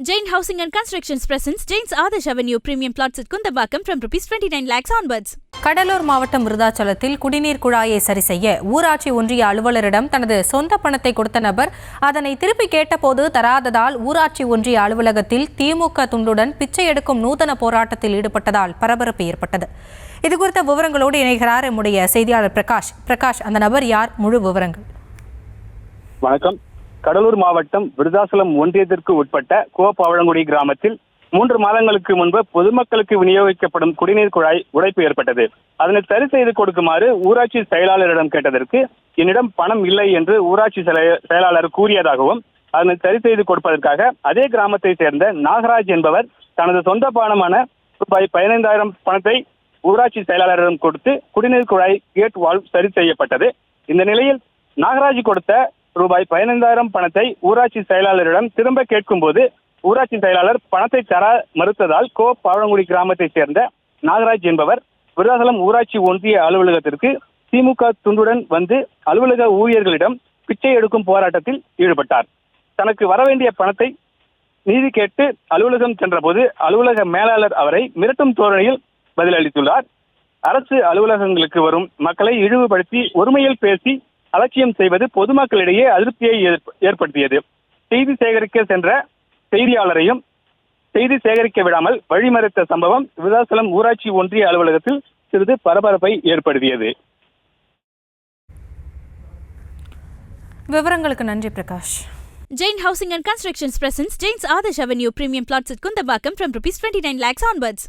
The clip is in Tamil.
Jain Housing and Constructions presents Jain's Adarsh Avenue Premium Plots at Kundambakam from ₹29 lakhs onwards. Cuddalore மாவட்டம் விருதாச்சலத்தில் குடிநீர் குழாயை சரி செய்ய ஊராட்சி ஒன்றிய அலுவலரிடம் தனது சொந்த பணத்தை கொடுத்த நபர் அதனை திருப்பி கேட்டபோது தராததால் ஊராட்சி ஒன்றிய அலுவலகத்தில் திமுக துண்டுடன் பிச்சை எடுக்கும் நூதன போராட்டத்தில் ஈடுபட்டதால் பரபரப்பு ஏற்பட்டது. இதுகுறித்த விவரங்களோடு இணைகிறார் நம்முடைய செய்தியாளர் பிரகாஷ். அந்த நபர் யார்? முழு விவரங்கள். வணக்கம். கடலூர் மாவட்டம் விருதாச்சலம் ஒன்றியத்திற்கு உட்பட்ட கோபாவழங்குடி கிராமத்தில் 3 மாதங்களுக்கு முன்பு பொதுமக்களுக்கு விநியோகிக்கப்படும் குடிநீர் குழாய் உடைப்பு ஏற்பட்டது. அதனை சரி செய்து கொடுக்குமாறு ஊராட்சி செயலாளரிடம் கேட்டதற்கு என்னிடம் பணம் இல்லை என்று ஊராட்சி செயலாளர் கூறியதாகவும் அதனை சரி செய்து கொடுப்பதற்காக அதே கிராமத்தை சேர்ந்த நாகராஜ் என்பவர் தனது சொந்த பணமான ₹15,000 பணத்தை ஊராட்சி செயலாளரிடம் கொடுத்து குடிநீர் குழாய் கேட் வால்வ் சரி செய்யப்பட்டது. இந்த நிலையில் நாகராஜ் கொடுத்த ₹15,000 பணத்தை ஊராட்சி செயலாளரிடம் திரும்ப கேட்கும் போது ஊராட்சி செயலாளர் பணத்தை தர மறுத்ததால் கோபாவழங்குடி கிராமத்தை சேர்ந்த நாகராஜ் என்பவர் விருதாச்சலம் ஊராட்சி ஒன்றிய அலுவலகத்திற்கு திமுக துண்டுடன் வந்து அலுவலக ஊழியர்களிடம் பிச்சை எடுக்கும் போராட்டத்தில் ஈடுபட்டார். தனக்கு வரவேண்டிய பணத்தை நீதி கேட்டு அலுவலகம் சென்றபோது அலுவலக மேலாளர் அவரை மிரட்டும் தோரணையில் பதிலளித்துள்ளார். அரசு அலுவலகங்களுக்கு வரும் மக்களை இழிவுபடுத்தி ஒருமையில் பேசி அலட்சியம் செய்வது பொதுமக்களிடையே அதிருப்தியை ஏற்படுத்தியது. செய்தி சேகரிக்க சென்ற செய்தியாளரையும் செய்தி சேகரிக்க விடாமல் வழிமறித்த சம்பவம் விருதாச்சலம் ஊராட்சி ஒன்றிய அலுவலகத்தில் சிறிது பரபரப்பை ஏற்படுத்தியது. விவரங்களுக்கு நன்றி Prakash. Jain Housing and Constructions presents Jain's Adarsh Avenue Premium Plots at Kundambakam from ₹29 lakhs onwards.